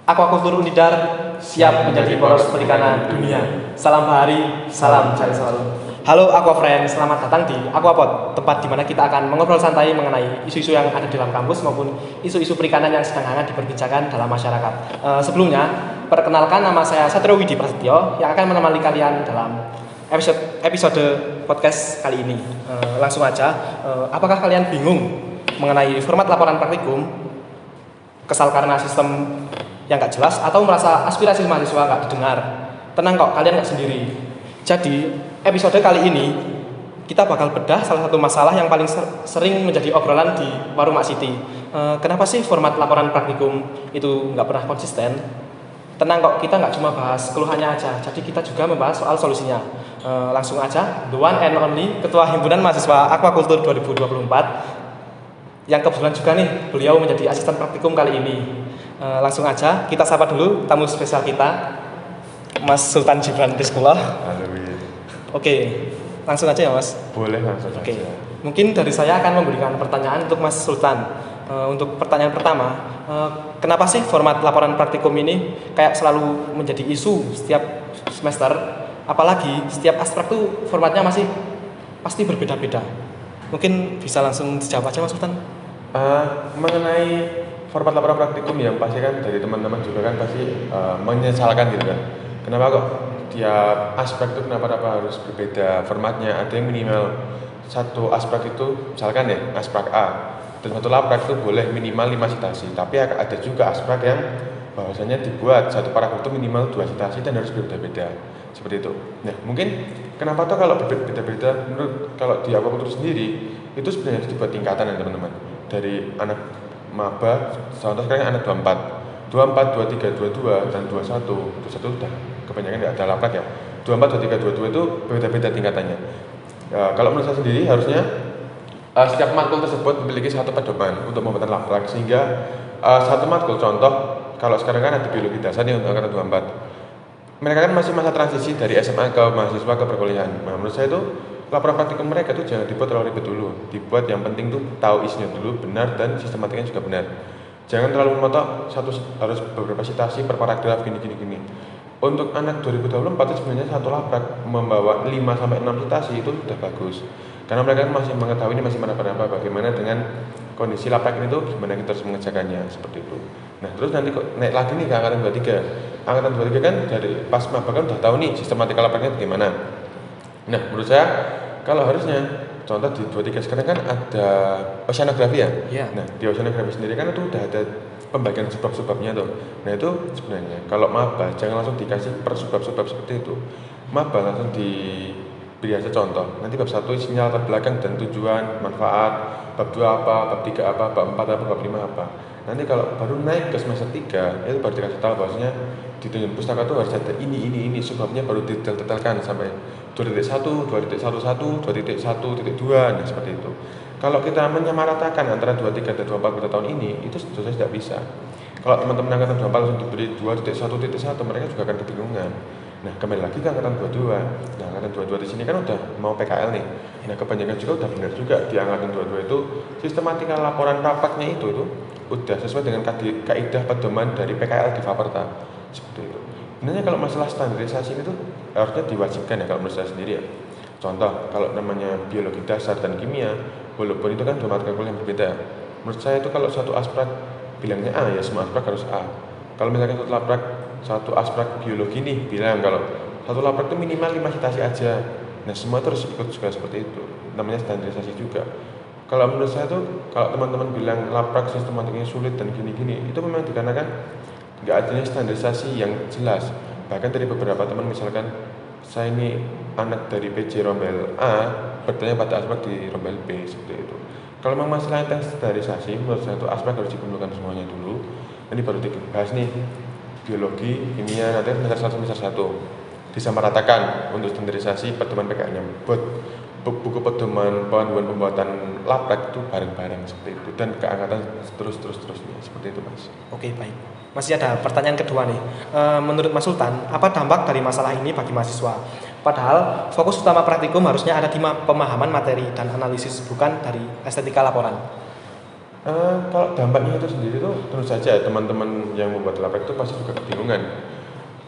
Aquaculture Unidar siap menjadi poros perikanan dunia. Salam bahari, salam jaya selalu. Halo Aqua Friends, selamat datang di Aquapod, tempat di mana kita akan mengobrol santai mengenai isu-isu yang ada di dalam kampus maupun isu-isu perikanan yang sedang hangat diperbincangkan dalam masyarakat. Sebelumnya, perkenalkan nama saya Satrio Widi Prasetyo yang akan menemani kalian dalam episode podcast kali ini. Langsung aja, apakah kalian bingung mengenai format laporan praktikum? Kesal karena sistem yang gak jelas atau merasa aspirasi mahasiswa gak didengar? Tenang kok, kalian gak sendiri. Jadi, episode kali ini kita bakal bedah salah satu masalah yang paling sering menjadi obrolan di Warung Mak Siti. Kenapa sih format laporan praktikum itu gak pernah konsisten? Tenang kok, kita gak cuma bahas keluhannya aja, jadi kita juga membahas soal solusinya. Langsung aja, the one and only Ketua Himpunan Mahasiswa Aquaculture 2024 yang kebetulan juga nih, beliau menjadi asisten praktikum kali ini. Langsung aja kita sapa dulu tamu spesial kita, Mas Sultan Gibran Rizkullah. Halo. Oke, langsung aja ya Mas. Boleh langsung aja. Mungkin dari saya akan memberikan pertanyaan untuk Mas Sultan. Untuk pertanyaan pertama, kenapa sih format laporan praktikum ini kayak selalu menjadi isu setiap semester? Apalagi setiap aspek tuh formatnya masih pasti berbeda-beda. Mungkin bisa langsung dijawab aja Mas Sultan. Mengenai format laporan praktikum yang pasti kan dari teman-teman juga kan pasti menyesalkan gitu kan. Kenapa kok tiap aspek itu kenapa harus berbeda formatnya? Ada yang minimal satu aspek itu misalkan ya aspek A dan satu laprak itu boleh minimal 5 citasi. Tapi ada juga aspek yang bahwasanya dibuat satu paragraf itu minimal 2 citasi dan harus berbeda-beda seperti itu. Nah mungkin kenapa tuh kalau berbeda-beda menurut kalau di Aquaculture sendiri itu sebenarnya itu dibuat tingkatan ya teman-teman, dari anak maba, contoh sekarang anak 24, 23, 22 dan 21 udah kebanyakan nggak ada laprak ya. 24, 23, 22 itu beda-beda tingkatannya. Kalau menurut saya sendiri harusnya setiap matkul tersebut memiliki satu pedoman untuk pembuatan laprak, sehingga satu matkul, contoh kalau sekarang kan ada biologi dasar nih untuk angkatan 24, mereka kan masih masa transisi dari SMA ke mahasiswa ke perkuliahan. Nah menurut saya itu laporan praktikum mereka itu jangan dibuat terlalu ribet dulu, dibuat yang penting tuh tahu isinya dulu benar dan sistematikanya juga benar. Jangan terlalu menotok harus beberapa citasi per paragraf gini. Untuk anak 2024 itu sebenarnya satu laprak membawa 5 sampai 6 citasi itu sudah bagus. Karena mereka masih mengetahui ini masih mana-mana bagaimana dengan kondisi laprak ini tuh gimana kita harus mengerjakannya seperti itu. Nah, terus nanti kok naik lagi nih ke angkatan 23. Angkatan 23 kan dari pas maba kan udah tahu nih sistematika lapraknya bagaimana. Nah, menurut saya kalau harusnya contoh di 23 sekarang kan ada oceanografi ya. Yeah. Nah, di oceanografi sendiri kan itu udah ada pembagian sebab-sebabnya tuh. Nah, itu sebenarnya kalau maba jangan langsung dikasih per sebab-sebab seperti itu. Maba langsung diberi aja contoh. Nanti bab 1 isinya latar belakang dan tujuan, manfaat, bab 2 apa, bab 3 apa, bab 4 apa, bab 5 apa. Nanti kalau baru naik ke semester 3 itu baru dikasih tahu bahwasanya di tunjuk pustaka itu harus ada ini sebabnya baru detail-detailkan sampai 2.1, 2.11, 2.1.2, nah seperti itu. Kalau kita menyamaratakan antara 23 dan 24 pada tahun ini, itu sebetulnya tidak bisa. Kalau teman-teman angkatan 24 langsung diberi 2.1.1, mereka juga akan kebingungan. Nah, kembali lagi ke angkatan 22. Nah, angkatan 22 di sini kan udah mau PKL nih. Nah, kebanyakan juga udah benar juga di angkatan 22 itu sistematika laporan rapatnya itu udah sesuai dengan kaidah pedoman dari PKL di Faperta. Seperti itu. Sebenarnya kalau masalah standarisasi itu harusnya diwajibkan ya kalau menurut saya sendiri ya. Contoh, kalau namanya biologi dasar dan kimia, walaupun itu kan dua mata kuliah yang berbeda. Menurut saya itu kalau satu aspek bilangnya A ya semua aspek harus A. Kalau misalkan satu aspek biologi nih bilang kalau satu laprak itu minimal 5 citasi aja. Nah semua itu harus ikut juga seperti itu. Namanya standarisasi juga. Kalau menurut saya tuh kalau teman-teman bilang laprak sistematiknya sulit dan gini-gini, itu memang dikarenakan nggak adanya standarisasi yang jelas. Bahkan dari beberapa teman misalkan saya ini anak dari PJ Rombel A bertanya pada aspek di Rombel B seperti itu. Kalau memang masalah standarisasi menurut saya itu aspek harus dikumpulkan semuanya dulu. Nanti baru dibahas nih biologi, kimia, nanti semester 1 disamaratakan untuk standarisasi pedoman PKN-nya. Buat buku pedoman panduan pembuatan laprak itu bareng-bareng seperti itu dan keangkatan terusnya seperti itu Mas. Oke, baik. Masih ada pertanyaan kedua nih. Menurut Mas Sultan, apa dampak dari masalah ini bagi mahasiswa? Padahal fokus utama praktikum harusnya ada di pemahaman materi dan analisis, bukan dari estetika laporan. Kalau dampaknya itu sendiri tuh tentu saja teman-teman yang membuat labrak itu pasti juga kebingungan.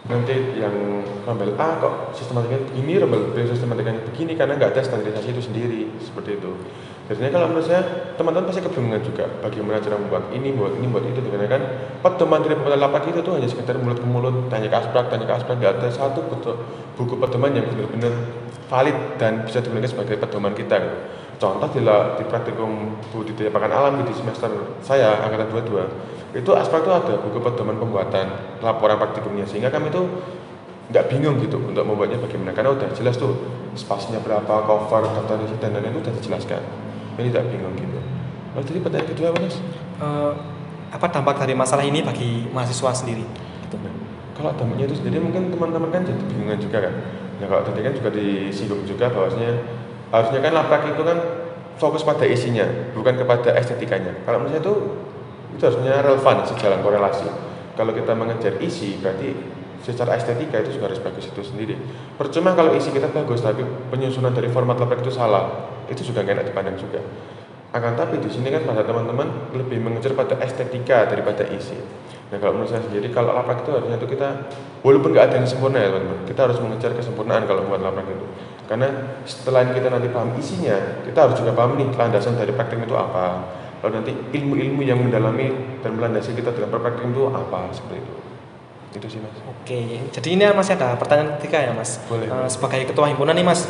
Nanti yang rombel A kok sistematikanya begini, rombel B sistematikanya begini karena nggak ada standarisasi itu sendiri seperti itu. Jadinya kalau menurut saya teman-teman pasti kebingungan juga bagaimana cara membuat ini, buat itu dikarenakan pedoman dari pembuatan labrak itu tuh hanya sekedar mulut ke mulut, tanya ke asprak, nggak ada satu buku pedoman yang benar-benar valid dan bisa digunakan sebagai pedoman kita gitu. Contoh di praktikum budidaya pakan alam di semester saya angkatan 22 itu aspek itu ada buku pedoman pembuatan laporan praktikumnya sehingga kami itu nggak bingung gitu untuk membuatnya bagaimana karena udah jelas tuh spasinya berapa, cover, daftar isi dan lain-lain itu udah dijelaskan. Ini tidak bingung gitu. Lalu tadi pertanyaan kedua apa mas? Apa dampak dari masalah ini bagi mahasiswa sendiri? Gitu. Nah, kalau dampaknya itu sendiri mungkin teman-teman kan jadi bingungan juga kan. Nah kalau tadi kan juga disinggung juga bahwasanya harusnya kan laprak itu kan fokus pada isinya bukan kepada estetikanya. Kalau menurut saya itu harusnya relevan sejalan korelasi. Kalau kita mengejar isi berarti secara estetika itu juga harus bagus itu sendiri. Percuma kalau isi kita bagus tapi penyusunan dari format laprak itu salah, itu juga nggak enak dipandang juga. Akan tapi di sini kan pada teman-teman lebih mengejar pada estetika daripada isi. Nah kalau menurut saya sendiri kalau laprak itu harusnya itu kita walaupun nggak ada yang sempurna ya teman-teman, kita harus mengejar kesempurnaan kalau membuat laprak itu. Karena setelah kita nanti paham isinya, kita harus juga paham nih landasan dari praktik itu apa. Lalu nanti ilmu-ilmu yang mendalami dan melandasi kita dalam praktik itu apa seperti itu. Itu sih mas. Oke, jadi ini masih ada pertanyaan ketiga ya mas. Boleh. Sebagai ketua himpunan nih mas,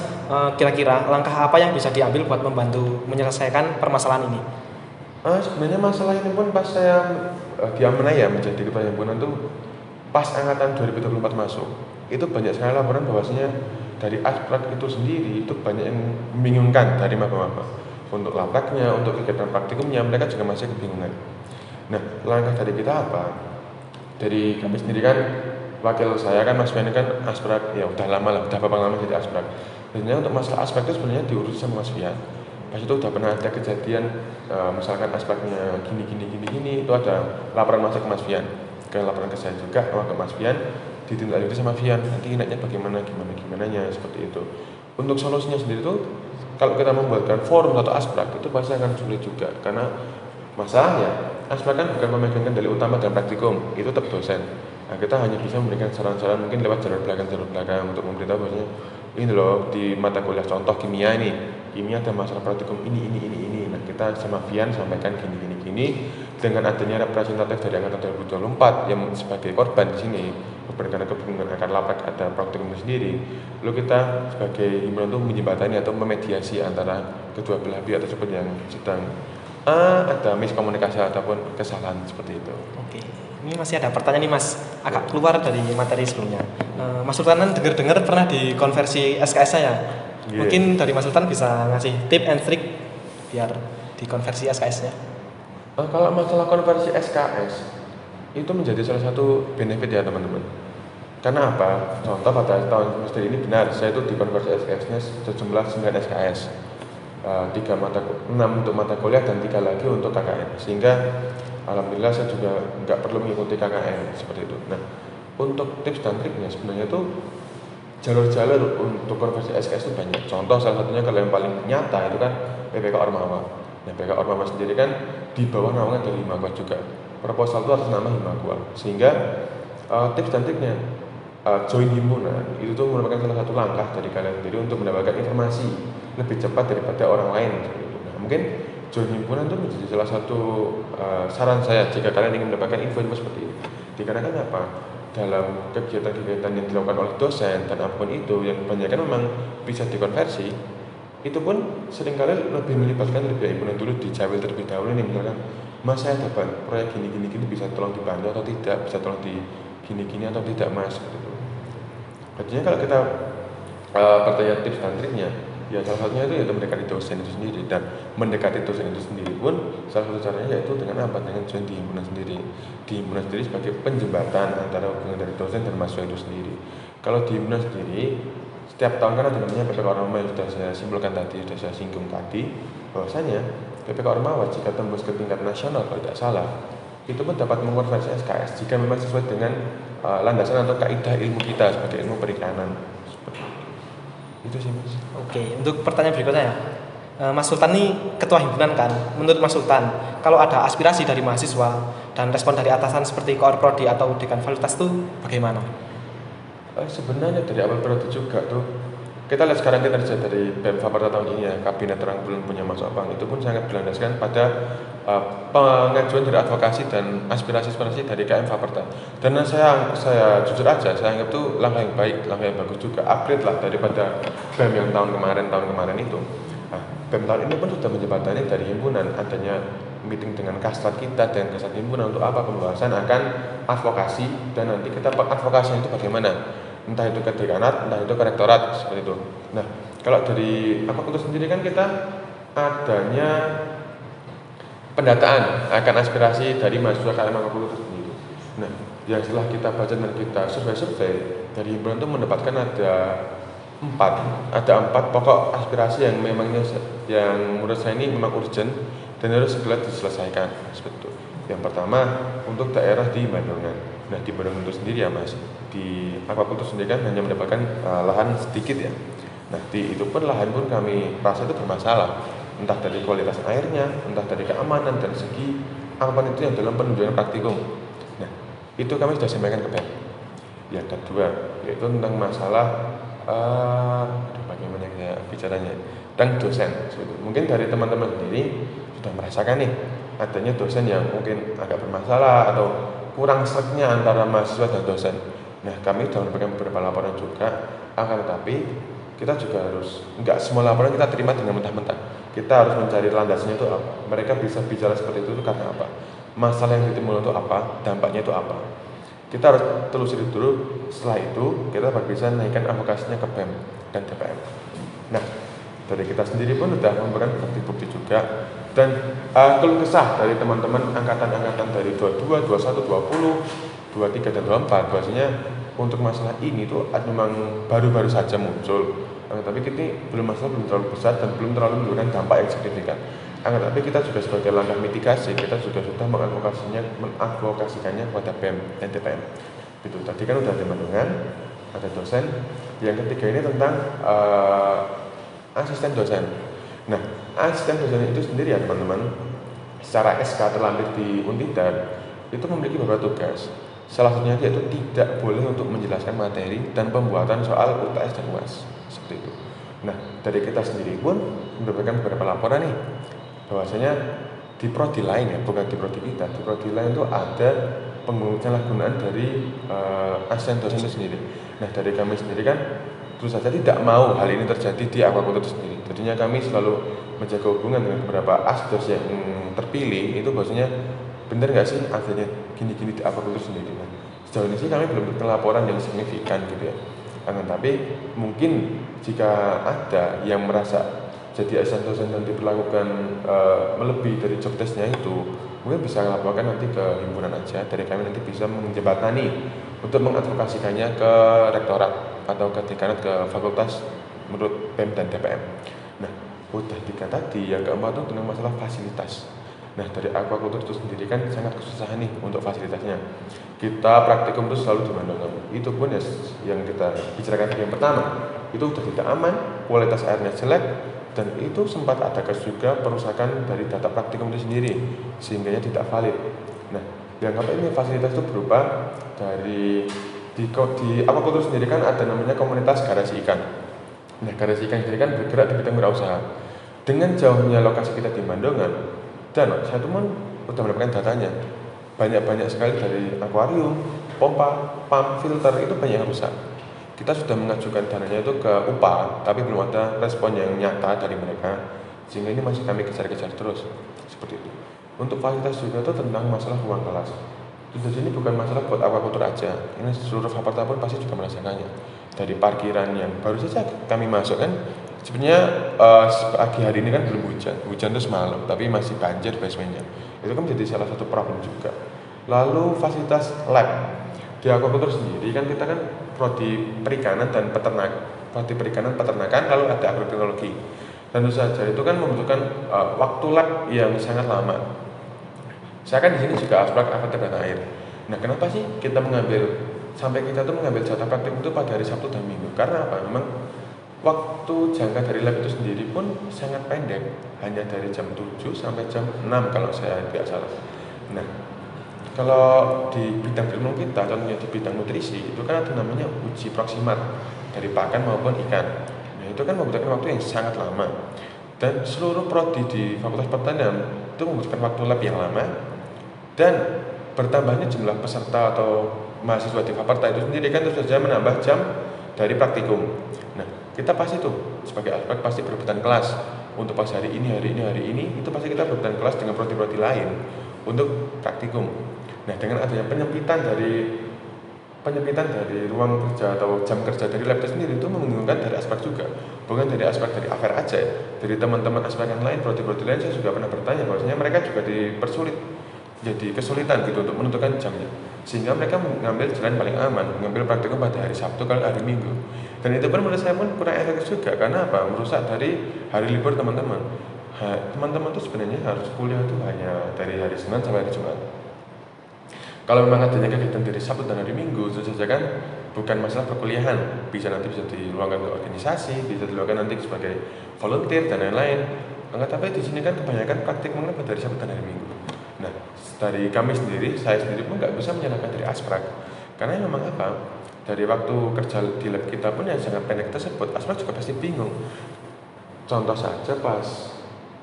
kira-kira langkah apa yang bisa diambil buat membantu menyelesaikan permasalahan ini? Sebenarnya masalah ini pun pas saya diamanai ya menjadi ketua himpunan tuh pas angkatan 2024 masuk. Itu banyak sekali laporan bahwasanya dari asprak itu sendiri itu banyak yang membingungkan dari maba-maba. Untuk lapraknya, untuk kegiatan praktikumnya mereka juga masih kebingungan. Nah, langkah dari kita apa? Dari kami sendiri kan wakil saya kan Mas Fian kan asprak ya udah lama lah, udah berapa lama jadi asprak. Sebenarnya untuk masalah asprak itu sebenarnya diurus sama Mas Fian. Pas itu udah pernah ada kejadian misalkan aspeknya gini itu ada laporan masuk ke Mas Fian, ke laporan ke saya juga sama ke Mas Fian, ditindaklanjuti sama Fian nanti enaknya bagaimana gimananya seperti itu. Untuk solusinya sendiri tuh kalau kita membuatkan forum atau asprak itu pasti akan sulit juga karena masalahnya asprak kan bukan pemegang kendali utama dalam praktikum, itu tetap dosen. Nah, kita hanya bisa memberikan saran-saran mungkin lewat jalur belakang untuk memberitahu bahwasanya ini loh di mata kuliah contoh kimia ada masalah praktikum ini. Nah kita sama Fian sampaikan gini. Dengan adanya representatif dari angkatan 2024 yang sebagai korban di sini karena kebingungan akan laprak ada praktikum sendiri. Lalu kita sebagai himpunan itu menjembatani atau memediasi antara kedua belah pihak tersebut yang sedang ada miskomunikasi ataupun kesalahan seperti itu. Oke, ini masih ada pertanyaan nih mas, agak keluar dari materi sebelumnya. Mas Sultan dengar pernah dikonversi SKS saya. Yeah. Mungkin dari Mas Sultan bisa ngasih tip and trick biar dikonversi SKS-nya. Kalau masalah konversi SKS itu menjadi salah satu benefit ya teman-teman. Karena apa? Contoh pada tahun semester ini benar saya itu dikonversi SKS-nya sejumlah 9 SKS. 6 untuk mata kuliah dan 3 lagi untuk KKN. Sehingga alhamdulillah saya juga nggak perlu mengikuti KKN seperti itu. Nah, untuk tips dan triknya sebenarnya itu jalur-jalur untuk konversi SKS itu banyak. Contoh salah satunya kalau yang paling nyata itu kan PPK Ormawa. Nah, PPK Ormawa sendiri kan di bawah naungan dari Himakwa juga. Proposal itu atas nama Himakwa. Sehingga tips dan triknya join himpunan itu tuh merupakan salah satu langkah dari kalian sendiri untuk mendapatkan informasi lebih cepat daripada orang lain. Nah, mungkin join himpunan itu menjadi salah satu saran saya jika kalian ingin mendapatkan info-info seperti ini. Dikarenakan apa? Dalam kegiatan-kegiatan yang dilakukan oleh dosen dan apapun itu yang kebanyakan memang bisa dikonversi, itu pun seringkali lebih melibatkan lebih himpunan dulu dijawil terlebih dahulu nih misalkan mas saya dapat proyek gini bisa tolong dibantu atau tidak, bisa tolong di gini atau tidak mas gitu. Artinya kalau kita bertanya tips dan triknya ya salah satunya itu yaitu mendekati dosen itu sendiri dan mendekati dosen itu sendiri pun salah satu caranya yaitu dengan apa? Dengan join di himpunan sendiri. Di himpunan sendiri sebagai penjembatan antara hubungan dari dosen dan mahasiswa itu sendiri. Kalau di himpunan sendiri setiap tahun kan ada namanya PPK Ormawa yang sudah saya simpulkan tadi, sudah saya singgung tadi bahwasanya PPK Ormawa jika tembus ke tingkat nasional kalau tidak salah itu pun dapat mengkonversi SKS jika memang sesuai dengan landasan atau kaidah ilmu kita sebagai ilmu perikanan. Itu sih mas. Oke, untuk pertanyaan berikutnya ya. Mas Sultan nih ketua himpunan kan. Menurut Mas Sultan, kalau ada aspirasi dari mahasiswa dan respon dari atasan seperti koor prodi atau dekan fakultas tuh bagaimana? Sebenarnya dari awal periode juga tuh kita lihat sekarang kinerja dari BEM Faperta tahun ini ya, kabinet orang belum punya masuk apa itu pun sangat berlandaskan pada pengajuan dari advokasi dan aspirasi dari KM Faperta. Dan saya jujur aja, saya anggap itu langkah yang baik, langkah yang bagus juga, upgrade lah daripada BEM yang tahun kemarin itu. Nah, BEM tahun ini pun sudah menjembatani dari himpunan adanya meeting dengan kasat kita dan kasat himpunan untuk apa pembahasan akan advokasi dan nanti kita advokasinya itu bagaimana, entah itu ke dekanat, entah itu ke rektorat seperti itu. Nah, kalau dari fakultas sendiri kan kita adanya pendataan akan aspirasi dari mahasiswa KM fakultas sendiri. Nah, yang setelah kita baca dan kita survei dari himpunan itu mendapatkan ada empat pokok aspirasi yang memangnya yang menurut saya ini memang urgent dan harus segera diselesaikan seperti itu. Yang pertama untuk daerah di Bandungan. Nah di Bandungan itu sendiri ya Mas, di Aquaculture sendiri kan hanya mendapatkan lahan sedikit ya. Nah itu pun lahan pun kami rasa itu bermasalah, entah dari kualitas airnya, entah dari keamanan dan segi aman itu yang dalam penunjukan praktikum. Nah itu kami sudah sampaikan ke BEM. Yang kedua yaitu tentang masalah bagaimana ya bicaranya tentang dosen. Mungkin dari teman-teman sendiri sudah merasakan nih adanya dosen yang mungkin agak bermasalah atau kurang seretnya antara mahasiswa dan dosen. Nah kami sudah memberikan beberapa laporan juga, akan tetapi kita juga harus nggak semua laporan kita terima dengan mentah-mentah. Kita harus mencari landasannya itu apa. Mereka bisa bicara seperti itu karena apa? Masalah yang ditimbulkan itu apa? Dampaknya itu apa? Kita harus telusuri dulu. Setelah itu kita baru bisa naikkan advokasinya ke BEM dan DPM. Nah dari kita sendiri pun sudah memberikan bukti-bukti juga dan keluh kesah dari teman-teman angkatan-angkatan dari 22, 21, 20, 23 dan 24 bahwasanya untuk masalah ini tuh memang baru-baru saja muncul. Tapi kita belum terlalu besar dan belum terlalu memberikan dampak yang signifikan. Tapi kita juga sebagai langkah mitigasi kita juga sudah mengadvokasikannya kepada BEM dan DPM. Itu tadi kan udah ada Bandungan, ada dosen. Yang ketiga ini tentang asisten dosen. Nah, asisten dosen itu sendiri ya teman-teman, secara SK terlampir di Untidar itu memiliki beberapa tugas. Salah satunya yaitu tidak boleh untuk menjelaskan materi dan pembuatan soal UTS dan UAS seperti itu. Nah, dari kita sendiri pun mendapatkan beberapa laporan nih bahwasanya di prodi lain ya, bukan di prodi kita, di prodi lain itu ada penyalahgunaan dari asisten dosen itu sendiri. Nah, dari kami sendiri kan terus saja tidak mau hal ini terjadi di Aquaculture itu sendiri. Jadinya kami selalu menjaga hubungan dengan beberapa asdos yang terpilih itu bahwasanya benar nggak sih adanya gini-gini di Aquaculture sendiri. Nah, sejauh ini sih kami belum mendapatkan laporan yang signifikan gitu ya. Tapi mungkin jika ada yang merasa jadi asisten dosen dan diperlakukan melebihi dari job testnya itu, mungkin bisa melaporkan nanti ke himpunan aja. Dari kami nanti bisa menjembatani untuk mengadvokasikannya ke rektorat atau ke dekanat ke fakultas menurut BEM dan DPM. Nah, udah 3 tadi, yang keempat itu tentang masalah fasilitas. Nah, dari Aquaculture itu sendiri kan sangat kesusahan nih untuk fasilitasnya. Kita praktikum itu selalu di Bandungan. Itu pun ya yang kita bicarakan yang pertama, itu udah tidak aman, kualitas airnya jelek, dan itu sempat ada kasus juga perusakan dari data praktikum itu sendiri, sehingga tidak valid. Nah, yang apa ini fasilitas itu berupa dari di Aquaculture sendiri kan ada namanya komunitas garasi ikan. Nah, garasi ikan sendiri kan bergerak di bidang wirausaha. Dengan jauhnya lokasi kita di Bandungan, dan saya tuh udah mendapatkan datanya, banyak sekali dari akuarium, pompa, pump, filter itu banyak yang rusak. Kita sudah mengajukan dananya itu ke UPA, tapi belum ada respon yang nyata dari mereka, sehingga ini masih kami kejar-kejar terus seperti itu. Untuk fasilitas juga itu tentang masalah ruang kelas. Jadi ini bukan masalah buat Aquaculture aja, ini seluruh Faperta pun pasti juga merasakannya. Dari parkiran yang baru saja kami masuk kan, sebenarnya pagi hari ini kan belum hujan itu semalam, tapi masih banjir basementnya. Itu kan menjadi salah satu problem juga. Lalu fasilitas lab di Aquaculture sendiri kan kita kan prodi perikanan dan peternakan, lalu ada agroteknologi. Tentu saja itu kan membutuhkan waktu lab yang sangat lama. Saya kan di sini juga aspek dan air. Nah, kenapa sih kita mengambil jatah praktik itu pada hari Sabtu dan Minggu? Karena apa? Memang Waktu jangka dari lab itu sendiri pun sangat pendek, hanya dari jam 7 sampai jam 6 kalau saya tidak salah. Nah, kalau di bidang ilmu kita, contohnya di bidang nutrisi, itu kan ada namanya uji proksimat dari pakan maupun ikan. Nah, itu kan membutuhkan waktu yang sangat lama. Dan seluruh prodi di Fakultas Pertanian itu membutuhkan waktu lab yang lama, dan bertambahnya jumlah peserta atau mahasiswa di Faperta itu sendiri kan tentu saja menambah jam dari praktikum. Nah, kita pasti tuh sebagai aspek pasti berebutan kelas untuk pas hari ini itu pasti kita berebutan kelas dengan prodi-prodi lain untuk praktikum. Nah, dengan adanya penyempitan dari ruang kerja atau jam kerja dari lab itu sendiri itu menguntungkan dari aspek juga, bukan dari aspek dari AFER aja ya. Dari teman-teman aspek yang lain, prodi-prodi lain saya juga pernah bertanya bahwasanya mereka juga dipersulit, jadi kesulitan gitu untuk menentukan jamnya, sehingga mereka mengambil jalan paling aman, mengambil praktikum pada hari Sabtu kalau hari Minggu. Dan itu pun menurut saya pun kurang efektif juga, karena apa? Merusak dari hari libur teman-teman. Teman-teman tuh sebenarnya harus kuliah itu hanya dari hari Senin sampai hari Jumat. Kalau memang adanya kegiatan dari Sabtu dan hari Minggu, tentu saja kan bukan masalah perkuliahan, bisa diluangkan untuk organisasi, bisa diluangkan nanti sebagai volunteer dan lain-lain. Tapi di sini kan kebanyakan praktik mengenai dari Sabtu dan hari Minggu. Nah, dari kami sendiri, saya sendiri pun nggak bisa menyalahkan dari asprak, karena memang apa? Dari waktu kerja di lab kita pun yang sangat pendek tersebut, asprak juga pasti bingung. Contoh saja pas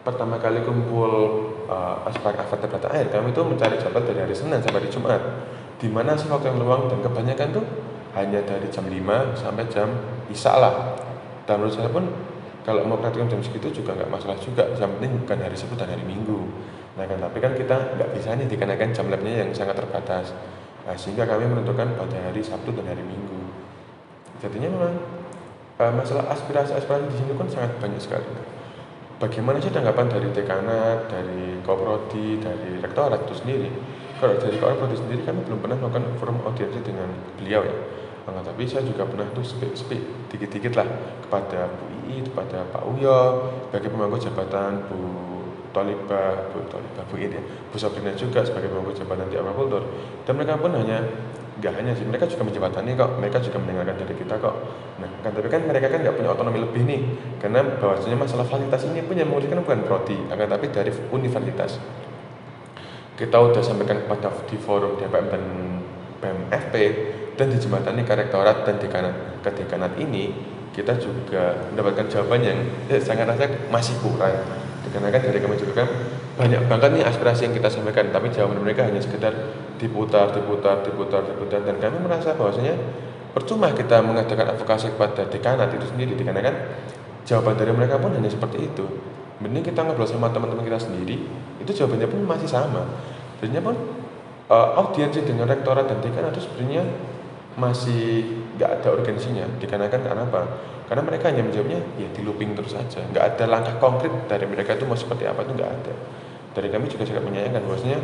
pertama kali kumpul aspek avatar data air, kami itu mencari jadwal dari hari Senin sampai hari Jumat, di mana sih waktu yang luang, dan kebanyakan tuh hanya dari jam 5 sampai jam Isya lah. Dan menurut saya pun kalau mau praktikum jam segitu juga nggak masalah juga, yang penting bukan hari Sabtu dan hari Minggu. Nah kan, tapi kan kita nggak bisa nih dikenakan jam labnya yang sangat terbatas. Nah, sehingga kami menentukan pada hari Sabtu dan hari Minggu. Jadinya memang masalah aspirasi di sini pun sangat banyak sekali. Bagaimana sih tanggapan dari dekanat, dari koprodi, dari rektorat itu sendiri? Kalau dari koprodi sendiri kami belum pernah melakukan forum audiensi dengan beliau ya. Tapi saya juga pernah tuh speak dikit-dikit lah kepada Bu Ii, kepada Pak Uyo, sebagai pemangku jabatan Bu Ii ya, Bu Sabrina juga sebagai pemangku jabatan di Aquaculture. Dan mereka pun nggak hanya sih, mereka juga menjembatani kok, mereka juga mendengarkan dari kita kok. Nah, tapi kan mereka kan nggak punya otonomi lebih nih, karena bahwasanya masalah fasilitas ini pun yang mengurusi kan bukan prodi, tapi dari universitas. Kita udah sampaikan kepada di forum DPM dan BMFP, dan dijembatani ke rektorat dan dekanat. Ke dekanat ini kita juga mendapatkan jawaban yang sangat rasa masih kurang. Karena kan dari kami juga kan banyak banget nih aspirasi yang kita sampaikan, tapi jawaban mereka hanya sekedar diputar, dan kami merasa bahwasanya percuma kita mengadakan advokasi kepada dekanat itu sendiri, dikarenakan jawaban dari mereka pun hanya seperti itu. Mending kita ngobrol sama teman-teman kita sendiri, itu jawabannya pun masih sama. Jadinya pun audiensi dengan rektorat dan dekanat itu sebenarnya masih nggak ada urgensinya, dikarenakan karena apa? Karena mereka hanya menjawabnya ya di looping terus saja, nggak ada langkah konkret dari mereka itu mau seperti apa, itu nggak ada. Dari kami juga sangat menyayangkan bahwasanya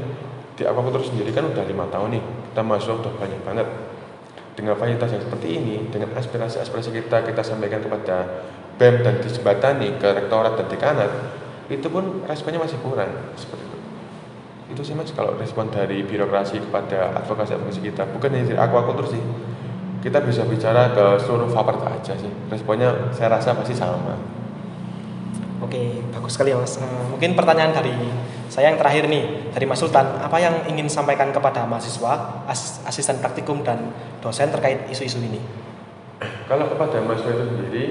di Aquaculture sendiri kan udah 5 tahun nih, kita masuk udah banyak banget. Dengan fasilitas yang seperti ini, dengan aspirasi-aspirasi kita sampaikan kepada BEM dan dijembatani ke rektorat dan dekanat, itu pun responnya masih kurang seperti itu. Itu sih Mas kalau respon dari birokrasi kepada advokasi kita, bukan hanya dari Aquaculture sih. Kita bisa bicara ke seluruh Faperta aja sih, responnya saya rasa pasti sama. Oke, bagus sekali Mas. Mungkin pertanyaan dari saya yang terakhir nih, dari Mas Sultan, apa yang ingin sampaikan kepada mahasiswa, asisten praktikum dan dosen terkait isu-isu ini? Kalau kepada mahasiswa itu sendiri,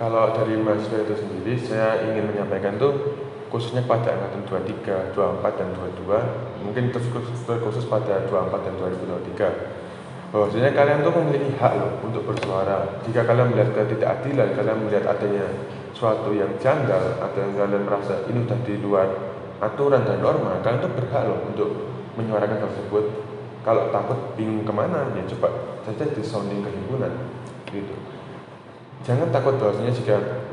kalau dari mahasiswa itu sendiri, saya ingin menyampaikan tuh khususnya pada angkatan 23, 24 dan 22, mungkin terkhusus pada 24 dan 2023. Bahwasanya kalian tuh memiliki hak loh untuk bersuara. Jika kalian melihat ketidakadilan, kalian melihat adanya suatu yang janggal, atau yang kalian merasa ini sudah di luar aturan dan norma, kalian tuh berhak loh untuk menyuarakan hal tersebut. Kalau takut bingung kemana, ya coba saja di sounding ke himpunan gitu. Jangan takut bahwasanya jika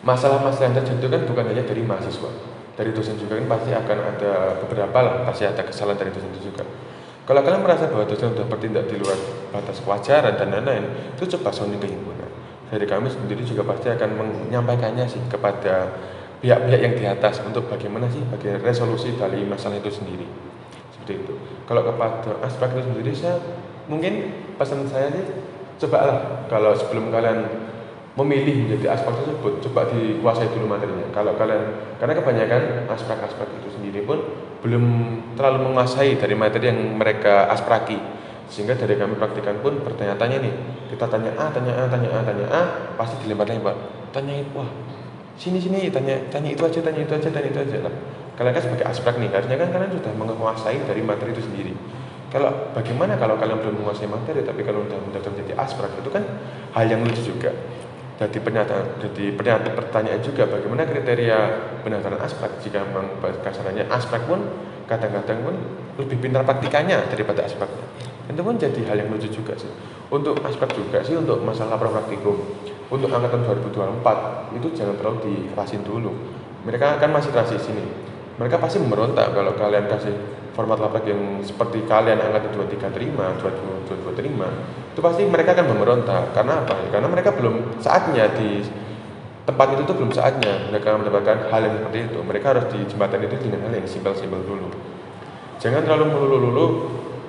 masalah-masalah yang terjadi kan bukan hanya dari mahasiswa, dari dosen juga kan pasti akan ada beberapa lah, pasti ada kesalahan dari dosen itu juga. Kalau kalian merasa bahwa dosen sudah bertindak di luar batas kewajaran dan lain-lain, itu coba sounding ke himpunan. Dari kami sendiri juga pasti akan menyampaikannya sih kepada pihak-pihak yang di atas untuk bagaimana sih bagi resolusi dari masalah itu sendiri. Seperti itu. Kalau kepada aspek itu sendiri, saya mungkin pesan saya sih Cobalah kalau sebelum kalian memilih menjadi aspek tersebut, coba dikuasai dulu materinya. Kalau kalian, karena kebanyakan aspek-aspek itu sendiri pun belum terlalu menguasai dari materi yang mereka aspraki, sehingga dari kami praktikan pun bertanya-tanya nih, kita tanya A, tanya A, pasti dilempar-lempar, tanya wah sini tanya itu aja lah. Kalian kan sebagai aspek nih, harusnya kan kalian sudah menguasai dari materi itu sendiri. Bagaimana kalau kalian belum menguasai materi tapi kalian sudah mendaftar menjadi aspek, itu kan hal yang lucu juga. Jadi pertanyaan juga, bagaimana kriteria pendaftaran aspek jika memang kasarannya aspek pun kadang-kadang pun lebih pintar praktikannya daripada aspeknya. Itu pun jadi hal yang lucu juga sih. Untuk aspek juga sih, untuk masalah praktikum untuk angkatan 2024 itu jangan terlalu dikerasin dulu. Mereka kan masih transisi nih. Mereka pasti memberontak kalau kalian kasih format laprak yang seperti kalian angkatan 23 terima, 22 terima. Itu pasti mereka akan memberontak. Karena apa? Karena mereka belum saatnya di tempat itu tuh belum saatnya mereka mendapatkan hal yang seperti itu. Mereka harus dijembatani itu dengan hal yang simpel-simpel dulu. Jangan terlalu melulu-lulu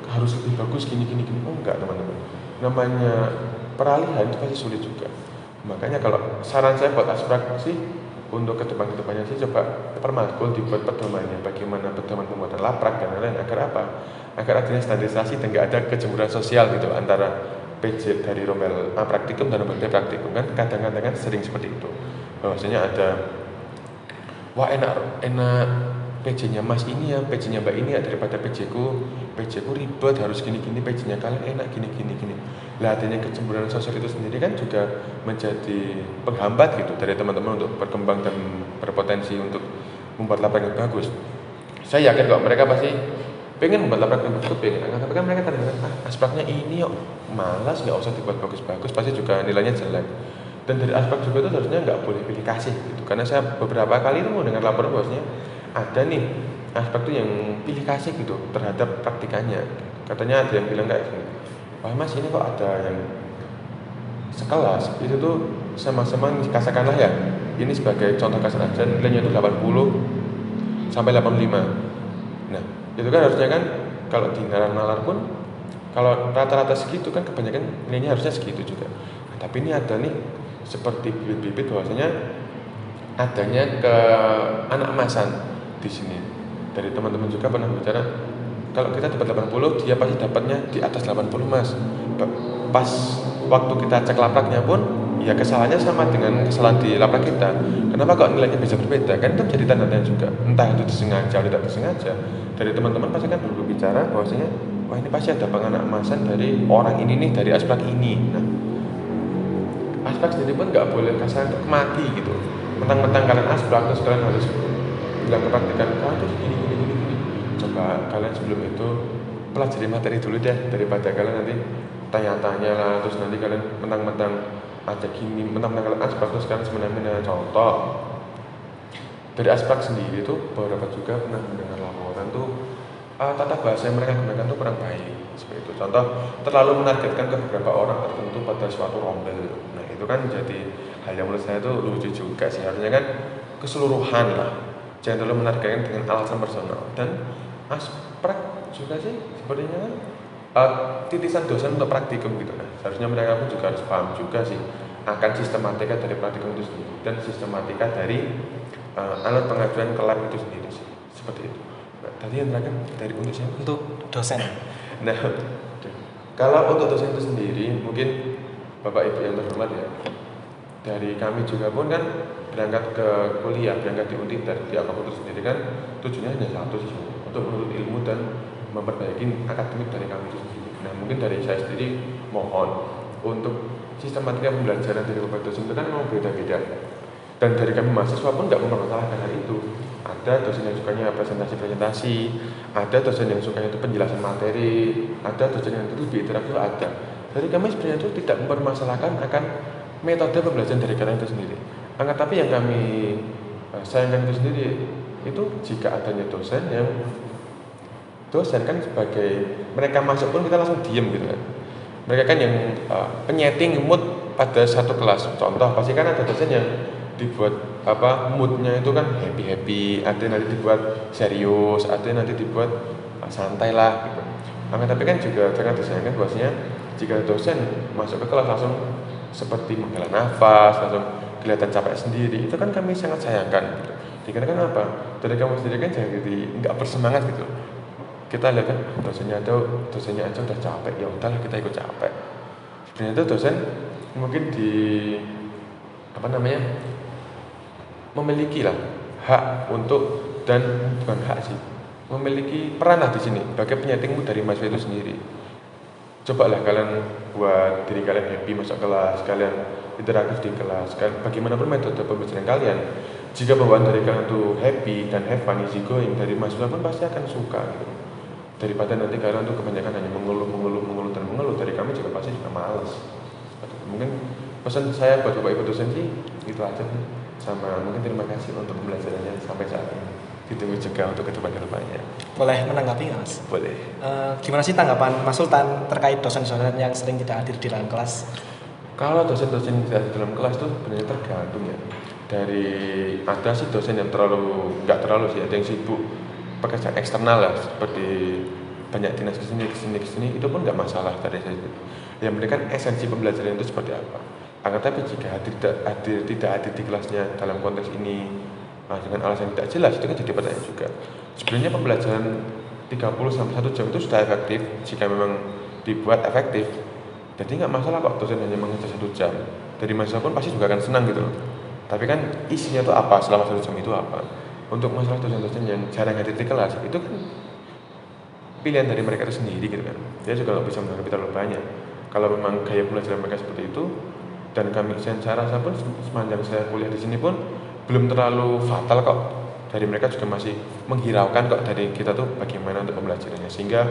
harus lebih bagus gini. Oh enggak, teman-teman. Namanya peralihan itu pasti sulit juga. Makanya kalau saran saya buat aspek sih, untuk kedepannya sih coba permatkul dibuat pedomannya, bagaimana pedoman pembuatan laprak dan lain-lain, agar apa? Agar adanya standarisasi dan nggak ada kecemburuan sosial gitu antara PJ dari Rommel A praktikum dan Rommel B praktikum. Kan kadang-kadang kan sering seperti itu. Bahwasanya ada wah enak PJ-nya Mas ini ya, PJ-nya Mbak ini ya, daripada PJ-ku ribet harus gini, PJ-nya kalian enak gini. Lah adanya kecemburuan sosial itu sendiri kan juga menjadi penghambat gitu dari teman-teman untuk berkembang dan berpotensi untuk membuat laprak yang bagus. Saya yakin kok mereka pasti pengen membuat laprak yang bagus, tapi kan mereka kadang-kadang aspeknya ini yuk malas, nggak usah dibuat bagus-bagus, pasti juga nilainya jelek. Dan dari aspek juga itu harusnya nggak boleh pilih kasih gitu, karena saya beberapa kali itu mendengar laporan bahwasanya ada nih aspek itu yang pilih kasih gitu terhadap praktikannya. Katanya ada yang bilang kayak gini, wah mas ini kok ada yang sekelas itu tuh sama-sama katakanlah ya, ini sebagai contoh kasar aja nilainya itu 80 sampai 85. Nah itu kan harusnya kan kalau di nalar pun kalau rata-rata segitu kan kebanyakan nilainya harusnya segitu juga. Nah, tapi ini ada nih seperti bibit-bibit bahwasanya adanya ke anak emasan di sini. Dari teman-teman juga pernah bicara, kalau kita dapat 80, dia pasti dapatnya di atas 80 mas. Pas waktu kita cek lapraknya pun, ya kesalahannya sama dengan kesalahan di laprak kita. Kenapa kok nilainya bisa berbeda? Kan itu menjadi tanda tanya juga. Entah itu disengaja atau tidak disengaja. Dari teman-teman pasti kan berbicara bahwasanya, wah ini pasti ada anak emasan dari orang ini nih, dari aspek ini. Nah, aspek sendiri pun nggak boleh kasar untuk mati gitu. Mentang-mentang kalian aspek, terus kalian harus bilang ke praktikan, itu gini. Coba kalian sebelum itu pelajari materi dulu deh, daripada kalian nanti tanya-tanya lah, terus nanti kalian mentang-mentang ada gini, mentang-mentang kalian aspek terus kalian semena-mena. Contoh dari aspek sendiri tuh beberapa juga pernah mendengar laporan tuh tata bahasa yang mereka gunakan tuh kurang baik seperti itu. Contoh terlalu menargetkan ke beberapa orang tertentu pada suatu rombel. Nah itu kan jadi hal yang menurut saya tuh lucu juga sih. Harusnya kan keseluruhan lah, jangan terlalu menargetkan dengan alasan personal. Dan aspek juga sih sepertinya kan titisan dosen untuk praktikum gitu kan. Seharusnya mereka pun juga harus paham juga sih akan sistematika dari praktikum itu sendiri dan sistematika dari alat pengajuan ke lab itu sendiri sih. Seperti itu. Nah, tadi yang terakhir dari untuk siapa? Untuk dosen. Nah, kalau untuk dosen itu sendiri mungkin Bapak Ibu yang terhormat ya, dari kami juga pun kan berangkat ke kuliah, berangkat di Untider, di apapun itu sendiri kan tujuannya hanya satu sih, untuk menuntut ilmu dan memperbaiki akademik dari kami itu sendiri. Nah mungkin dari saya sendiri mohon untuk sistematika pembelajaran dari beberapa dosen itu kan memang beda-beda, dan dari kami mahasiswa pun nggak mempermasalahkan hal itu. Ada dosen yang sukanya presentasi, ada dosen yang sukanya itu penjelasan materi, ada dosen yang itu lebih interaktif, ada. Dari kami sebenarnya itu tidak mempermasalahkan akan metode pembelajaran dari kalian itu sendiri. Tapi yang kami sayangkan itu sendiri itu jika adanya dosen kan sebagai mereka masuk pun kita langsung diem gitu kan. Mereka kan yang penyeting mood pada satu kelas. Contoh pasti kan ada dosen yang dibuat moodnya itu kan happy, ada yang nanti dibuat serius, ada yang nanti dibuat santai lah gitu. Tapi kan juga jangan disayangkan bahwasanya jika dosen masuk ke kelas langsung seperti menghela nafas, langsung kelihatan capek sendiri, itu kan kami sangat sayangkan gitu. Dikarenakan apa? Dari kamu sendiri kan jadi nggak bersemangat gitu. Kita lihat kan dosennya aja udah capek, ya udahlah kita ikut capek. Sebenarnya itu dosen mungkin memiliki lah hak untuk, dan bukan hak sih, memiliki peran lah di sini sebagai penyetingmu dari mahasiswa itu sendiri. Cobalah kalian buat diri kalian happy masuk kelas, kalian interaktif di kelas, kan bagaimanapun metode pembelajaran kalian. Jika bawaan dari kalian tuh happy dan have fun, easy going, dari mahasiswa pun pasti akan suka gitu. Daripada nanti kalian tuh kebanyakan hanya mengeluh, dari kami juga pasti juga malas. Mungkin pesan saya buat Bapak Ibu dosen sih itu aja sih. Sama mungkin terima kasih untuk pembelajarannya sampai saat ini. Ditunggu juga untuk kedepannya. Boleh menanggapi nggak Mas? Boleh. Gimana sih tanggapan Mas Sultan terkait dosen-dosen yang sering tidak hadir di dalam kelas? Kalau dosen-dosen tidak hadir dalam kelas tuh sebenarnya tergantung ya. Dari ada sih dosen yang nggak terlalu sih, ada yang sibuk pekerjaan eksternal lah, seperti banyak dinas kesini itu pun nggak masalah dari saya. Yang penting kan esensi pembelajaran itu seperti apa. Akan tapi jika tidak hadir di kelasnya dalam konteks ini dengan alasan tidak jelas, itu kan jadi pertanyaan juga. Sebenarnya pembelajaran 30 sampai 1 jam itu sudah efektif jika memang dibuat efektif. Jadi nggak masalah kok dosen hanya mengajar 1 jam. Dari mahasiswa pun pasti juga akan senang gitu loh. Tapi kan isinya itu apa selama 1 jam itu apa? Untuk masalah dosen-dosen yang jarang hadir di kelas itu kan pilihan dari mereka itu sendiri gitu kan. Dia juga nggak bisa menanggapi terlalu banyak. Kalau memang gaya pembelajaran mereka seperti itu, dan kami saya rasa pun sepanjang saya kuliah di sini pun belum terlalu fatal kok. Dari mereka juga masih menghiraukan kok dari kita tuh bagaimana untuk pembelajarannya. Sehingga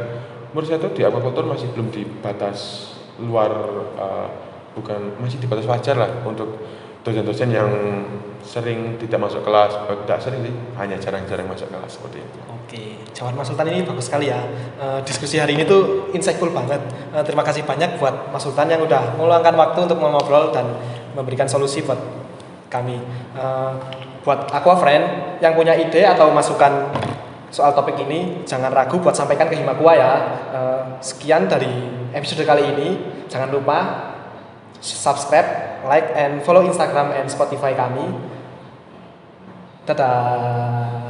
menurut saya tuh di aquaculture masih belum dibatas luar, masih dibatas wajar lah untuk dosen-dosen yang sering tidak masuk kelas. Tidak sering sih, hanya jarang-jarang masuk kelas seperti itu. Oke, jawaban Mas Sultan ini bagus sekali ya. Diskusi hari ini tuh insightful banget. Terima kasih banyak buat Mas Sultan yang udah meluangkan waktu untuk ngobrol dan memberikan solusi buat kami. Buat Aquafriend yang punya ide atau masukan soal topik ini, jangan ragu buat sampaikan ke Himakua ya. Sekian dari episode kali ini. Jangan lupa subscribe, like, and follow Instagram and Spotify kami. Dadah.